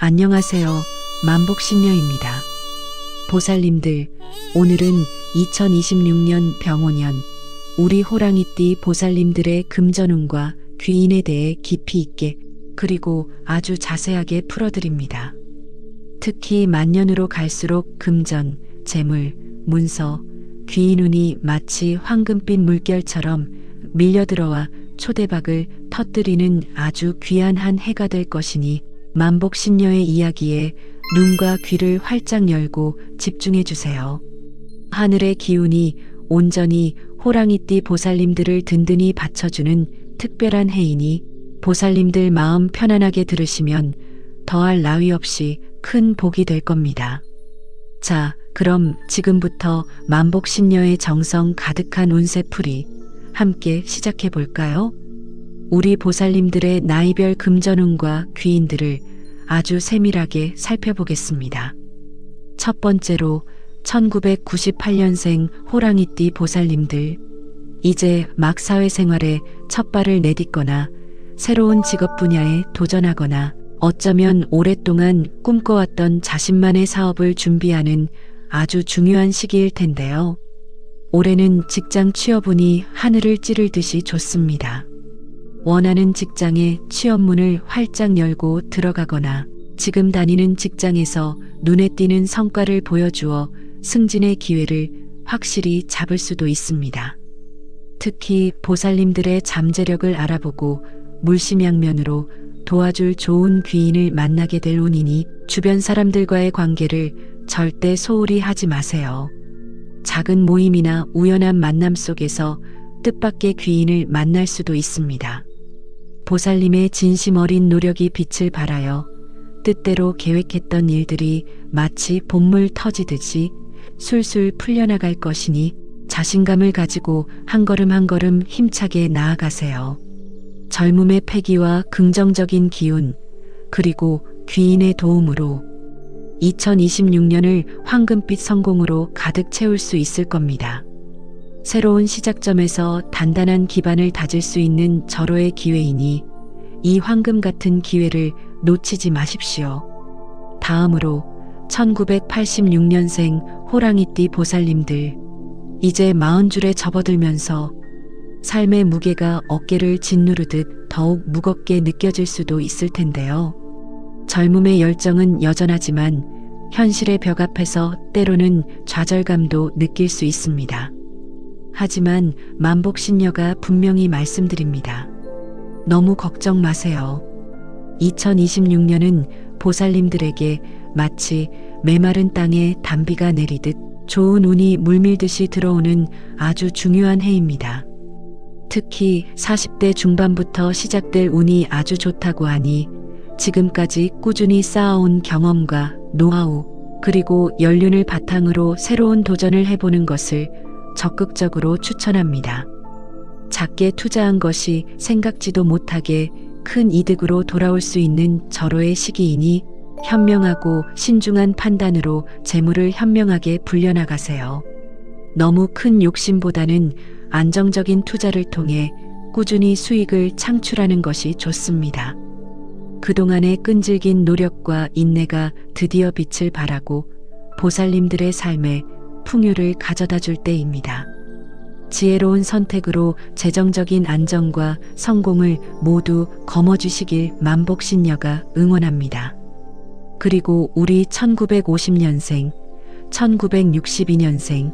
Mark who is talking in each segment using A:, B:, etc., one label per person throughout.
A: 안녕하세요. 만복신녀입니다. 보살님들, 오늘은 2026년 병오년 우리 호랑이띠 보살님들의 금전운과 귀인에 대해 깊이 있게 그리고 아주 자세하게 풀어드립니다. 특히 만년으로 갈수록 금전, 재물, 문서, 귀인운이 마치 황금빛 물결처럼 밀려들어와 초대박을 터뜨리는 아주 귀한 한 해가 될 것이니 만복신녀의 이야기에 눈과 귀를 활짝 열고 집중해 주세요. 하늘의 기운이 온전히 호랑이띠 보살님들을 든든히 받쳐주는 특별한 해이니 보살님들 마음 편안하게 들으시면 더할 나위 없이 큰 복이 될 겁니다. 자, 그럼 지금부터 만복신녀의 정성 가득한 운세풀이 함께 시작해 볼까요? 우리 보살님들의 나이별 금전운과 귀인들을 아주 세밀하게 살펴보겠습니다. 첫 번째로 1998년생 호랑이띠 보살님들, 이제 막 사회생활에 첫 발을 내딛거나 새로운 직업 분야에 도전하거나 어쩌면 오랫동안 꿈꿔왔던 자신만의 사업을 준비하는 아주 중요한 시기일 텐데요. 올해는 직장 취업운이 하늘을 찌를 듯이 좋습니다. 원하는 직장에 취업문을 활짝 열고 들어가거나 지금 다니는 직장에서 눈에 띄는 성과를 보여주어 승진의 기회를 확실히 잡을 수도 있습니다. 특히 보살님들의 잠재력을 알아보고 물심양면으로 도와줄 좋은 귀인을 만나게 될 운이니 주변 사람들과의 관계를 절대 소홀히 하지 마세요. 작은 모임이나 우연한 만남 속에서 뜻밖의 귀인을 만날 수도 있습니다. 보살님의 진심 어린 노력이 빛을 발하여 뜻대로 계획했던 일들이 마치 봇물 터지듯이 술술 풀려나갈 것이니 자신감을 가지고 한 걸음 한 걸음 힘차게 나아가세요. 젊음의 패기와 긍정적인 기운, 그리고 귀인의 도움으로 2026년을 황금빛 성공으로 가득 채울 수 있을 겁니다. 새로운 시작점에서 단단한 기반을 다질 수 있는 절호의 기회이니 이 황금 같은 기회를 놓치지 마십시오. 다음으로 1986년생 호랑이띠 보살님들, 이제 40줄에 접어들면서 삶의 무게가 어깨를 짓누르듯 더욱 무겁게 느껴질 수도 있을 텐데요. 젊음의 열정은 여전하지만 현실의 벽 앞에서 때로는 좌절감도 느낄 수 있습니다. 하지만 만복신녀가 분명히 말씀드립니다. 너무 걱정 마세요. 2026년은 보살님들에게 마치 메마른 땅에 단비가 내리듯 좋은 운이 물밀듯이 들어오는 아주 중요한 해입니다. 특히 40대 중반부터 시작될 운이 아주 좋다고 하니 지금까지 꾸준히 쌓아온 경험과 노하우 그리고 연륜을 바탕으로 새로운 도전을 해보는 것을 적극적으로 추천합니다. 작게 투자한 것이 생각지도 못하게 큰 이득으로 돌아올 수 있는 절호의 시기이니 현명하고 신중한 판단으로 재물을 현명하게 불려나가세요. 너무 큰 욕심보다는 안정적인 투자를 통해 꾸준히 수익을 창출하는 것이 좋습니다. 그동안의 끈질긴 노력과 인내가 드디어 빛을 발하고 보살님들의 삶에 풍요를 가져다 줄 때입니다. 지혜로운 선택으로 재정적인 안정과 성공을 모두 거머쥐시길 만복신녀가 응원합니다. 그리고 우리 1950년생, 1962년생,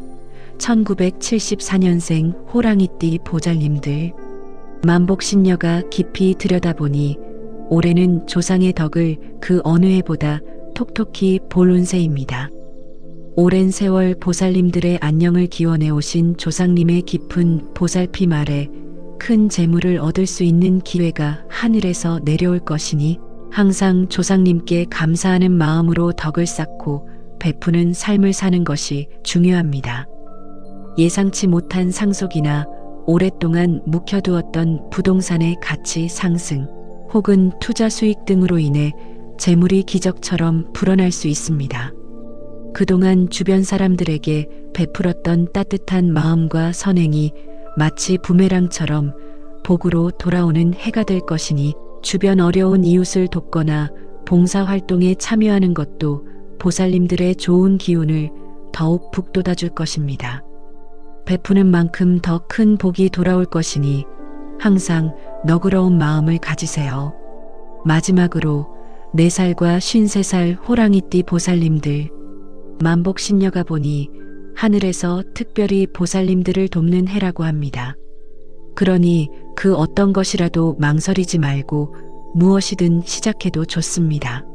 A: 1974년생 호랑이띠 보살님들, 만복신녀가 깊이 들여다보니 올해는 조상의 덕을 그 어느 해보다 톡톡히 볼 운세입니다. 오랜 세월 보살님들의 안녕을 기원해 오신 조상님의 깊은 보살핌 아래 큰 재물을 얻을 수 있는 기회가 하늘에서 내려올 것이니 항상 조상님께 감사하는 마음으로 덕을 쌓고 베푸는 삶을 사는 것이 중요합니다. 예상치 못한 상속이나 오랫동안 묵혀두었던 부동산의 가치 상승 혹은 투자 수익 등으로 인해 재물이 기적처럼 불어날 수 있습니다. 그동안 주변 사람들에게 베풀었던 따뜻한 마음과 선행이 마치 부메랑처럼 복으로 돌아오는 해가 될 것이니 주변 어려운 이웃을 돕거나 봉사활동에 참여하는 것도 보살님들의 좋은 기운을 더욱 북돋아 줄 것입니다. 베푸는 만큼 더 큰 복이 돌아올 것이니 항상 너그러운 마음을 가지세요. 마지막으로 4살과 53살 호랑이띠 보살님들, 만복신녀가 보니 하늘에서 특별히 보살님들을 돕는 해라고 합니다. 그러니 그 어떤 것이라도 망설이지 말고 무엇이든 시작해도 좋습니다.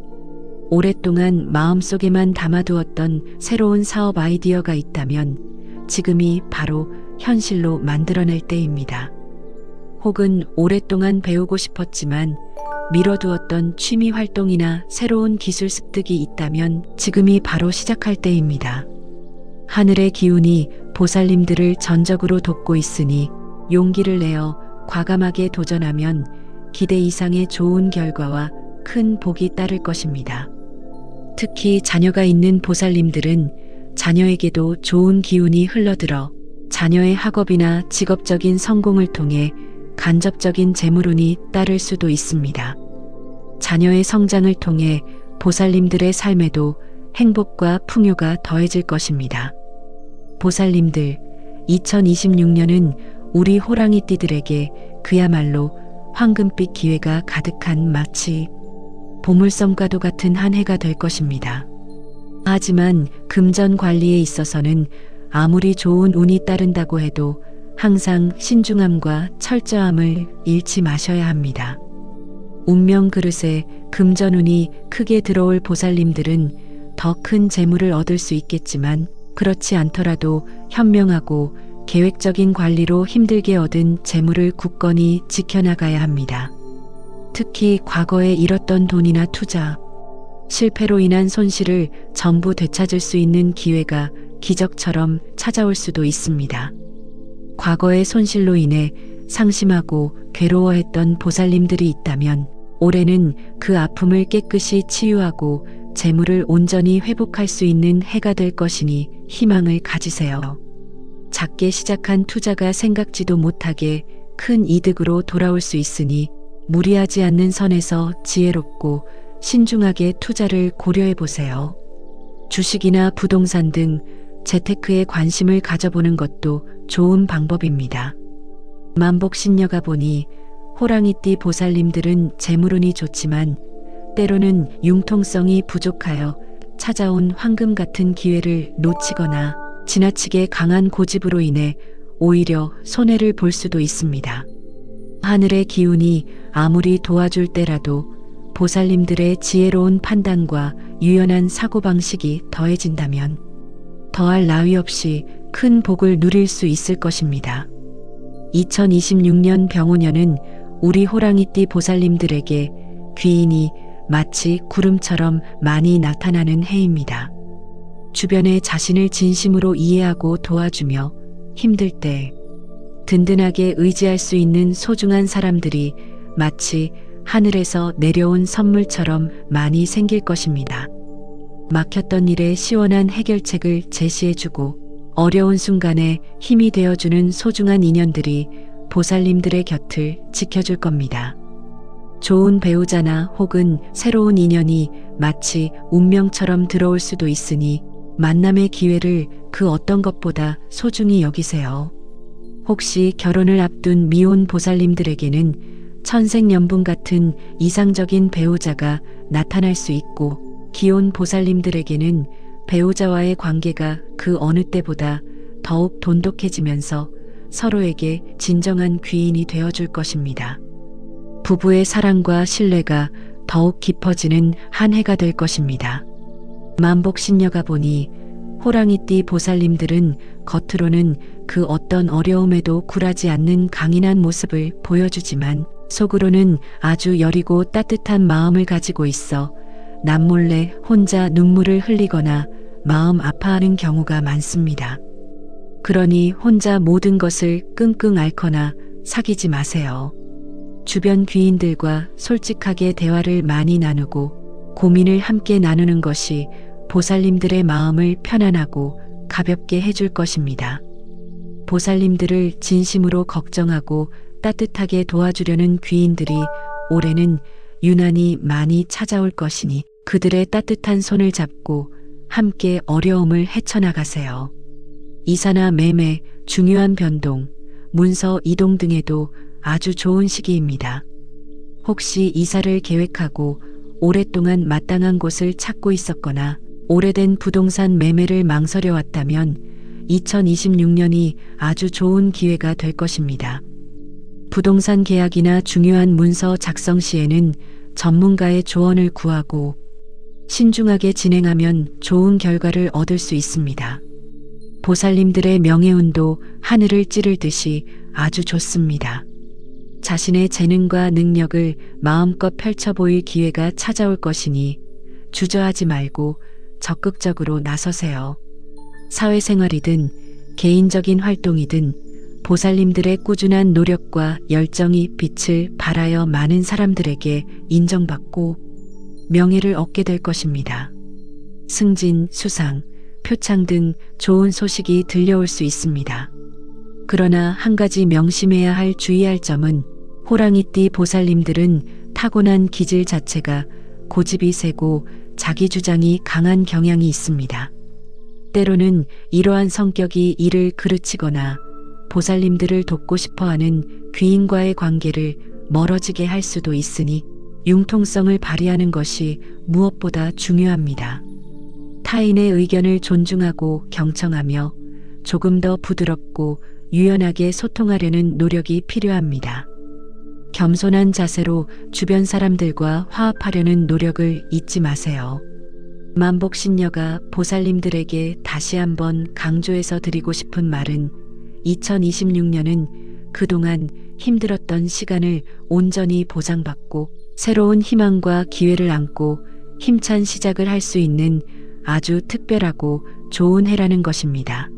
A: 오랫동안 마음속에만 담아두었던 새로운 사업 아이디어가 있다면 지금이 바로 현실로 만들어낼 때입니다. 혹은 오랫동안 배우고 싶었지만 미뤄두었던 취미 활동이나 새로운 기술 습득이 있다면 지금이 바로 시작할 때입니다. 하늘의 기운이 보살님들을 전적으로 돕고 있으니 용기를 내어 과감하게 도전하면 기대 이상의 좋은 결과와 큰 복이 따를 것입니다. 특히 자녀가 있는 보살님들은 자녀에게도 좋은 기운이 흘러들어 자녀의 학업이나 직업적인 성공을 통해 간접적인 재물운이 따를 수도 있습니다. 자녀의 성장을 통해 보살님들의 삶에도 행복과 풍요가 더해질 것입니다. 보살님들, 2026년은 우리 호랑이띠들에게 그야말로 황금빛 기회가 가득한 마치 보물섬과도 같은 한 해가 될 것입니다. 하지만 금전 관리에 있어서는 아무리 좋은 운이 따른다고 해도 항상 신중함과 철저함을 잃지 마셔야 합니다. 운명 그릇에 금전운이 크게 들어올 보살님들은 더 큰 재물을 얻을 수 있겠지만 그렇지 않더라도 현명하고 계획적인 관리로 힘들게 얻은 재물을 굳건히 지켜나가야 합니다. 특히 과거에 잃었던 돈이나 투자, 실패로 인한 손실을 전부 되찾을 수 있는 기회가 기적처럼 찾아올 수도 있습니다. 과거의 손실로 인해 상심하고 괴로워했던 보살님들이 있다면 올해는 그 아픔을 깨끗이 치유하고 재물을 온전히 회복할 수 있는 해가 될 것이니 희망을 가지세요. 작게 시작한 투자가 생각지도 못하게 큰 이득으로 돌아올 수 있으니 무리하지 않는 선에서 지혜롭고 신중하게 투자를 고려해 보세요. 주식이나 부동산 등 재테크에 관심을 가져보는 것도 좋은 방법입니다. 만복신녀가 보니 호랑이띠 보살님들은 재물운이 좋지만 때로는 융통성이 부족하여 찾아온 황금 같은 기회를 놓치거나 지나치게 강한 고집으로 인해 오히려 손해를 볼 수도 있습니다. 하늘의 기운이 아무리 도와줄 때라도 보살님들의 지혜로운 판단과 유연한 사고방식이 더해진다면 더할 나위 없이 큰 복을 누릴 수 있을 것입니다. 2026년 병오년은 우리 호랑이띠 보살님들에게 귀인이 마치 구름처럼 많이 나타나는 해입니다. 주변에 자신을 진심으로 이해하고 도와주며 힘들 때 든든하게 의지할 수 있는 소중한 사람들이 마치 하늘에서 내려온 선물처럼 많이 생길 것입니다. 막혔던 일에 시원한 해결책을 제시해주고 어려운 순간에 힘이 되어주는 소중한 인연들이 보살님들의 곁을 지켜줄 겁니다. 좋은 배우자나 혹은 새로운 인연이 마치 운명처럼 들어올 수도 있으니 만남의 기회를 그 어떤 것보다 소중히 여기세요. 혹시 결혼을 앞둔 미혼 보살님들에게는 천생연분 같은 이상적인 배우자가 나타날 수 있고 기혼 보살님들에게는 배우자와의 관계가 그 어느 때보다 더욱 돈독해지면서 서로에게 진정한 귀인이 되어줄 것입니다. 부부의 사랑과 신뢰가 더욱 깊어지는 한 해가 될 것입니다. 만복신녀가 보니 호랑이띠 보살님들은 겉으로는 그 어떤 어려움에도 굴하지 않는 강인한 모습을 보여주지만 속으로는 아주 여리고 따뜻한 마음을 가지고 있어 남몰래 혼자 눈물을 흘리거나 마음 아파하는 경우가 많습니다. 그러니 혼자 모든 것을 끙끙 앓거나 사귀지 마세요. 주변 귀인들과 솔직하게 대화를 많이 나누고 고민을 함께 나누는 것이 보살님들의 마음을 편안하고 가볍게 해줄 것입니다. 보살님들을 진심으로 걱정하고 따뜻하게 도와주려는 귀인들이 올해는 유난히 많이 찾아올 것이니 그들의 따뜻한 손을 잡고 함께 어려움을 헤쳐나가세요. 이사나 매매, 중요한 변동, 문서 이동 등에도 아주 좋은 시기입니다. 혹시 이사를 계획하고 오랫동안 마땅한 곳을 찾고 있었거나 오래된 부동산 매매를 망설여왔다면 2026년이 아주 좋은 기회가 될 것입니다. 부동산 계약이나 중요한 문서 작성 시에는 전문가의 조언을 구하고 신중하게 진행하면 좋은 결과를 얻을 수 있습니다. 보살님들의 명예운도 하늘을 찌를 듯이 아주 좋습니다. 자신의 재능과 능력을 마음껏 펼쳐 보일 기회가 찾아올 것이니 주저하지 말고 적극적으로 나서세요. 사회생활이든 개인적인 활동이든 보살님들의 꾸준한 노력과 열정이 빛을 발하여 많은 사람들에게 인정받고 명예를 얻게 될 것입니다. 승진, 수상, 표창 등 좋은 소식이 들려올 수 있습니다. 그러나 한 가지 명심해야 할 주의할 점은 호랑이띠 보살님들은 타고난 기질 자체가 고집이 세고 자기 주장이 강한 경향이 있습니다. 때로는 이러한 성격이 이를 그르치거나 보살님들을 돕고 싶어하는 귀인과의 관계를 멀어지게 할 수도 있으니 융통성을 발휘하는 것이 무엇보다 중요합니다. 타인의 의견을 존중하고 경청하며 조금 더 부드럽고 유연하게 소통하려는 노력이 필요합니다. 겸손한 자세로 주변 사람들과 화합하려는 노력을 잊지 마세요. 만복신녀가 보살님들에게 다시 한번 강조해서 드리고 싶은 말은 2026년은 그동안 힘들었던 시간을 온전히 보상받고 새로운 희망과 기회를 안고 힘찬 시작을 할 수 있는 아주 특별하고 좋은 해라는 것입니다.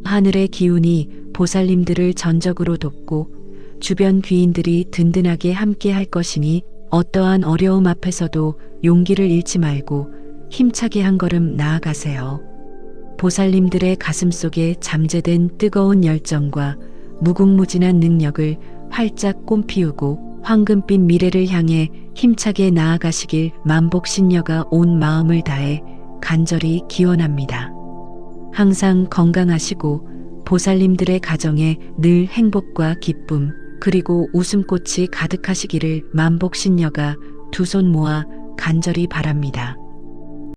A: 하늘의 기운이 보살님들을 전적으로 돕고 주변 귀인들이 든든하게 함께 할 것이니 어떠한 어려움 앞에서도 용기를 잃지 말고 힘차게 한 걸음 나아가세요. 보살님들의 가슴속에 잠재된 뜨거운 열정과 무궁무진한 능력을 활짝 꽃피우고 황금빛 미래를 향해 힘차게 나아가시길 만복신녀가 온 마음을 다해 간절히 기원합니다. 항상 건강하시고 보살님들의 가정에 늘 행복과 기쁨 그리고 웃음꽃이 가득하시기를 만복신녀가 두 손 모아 간절히 바랍니다.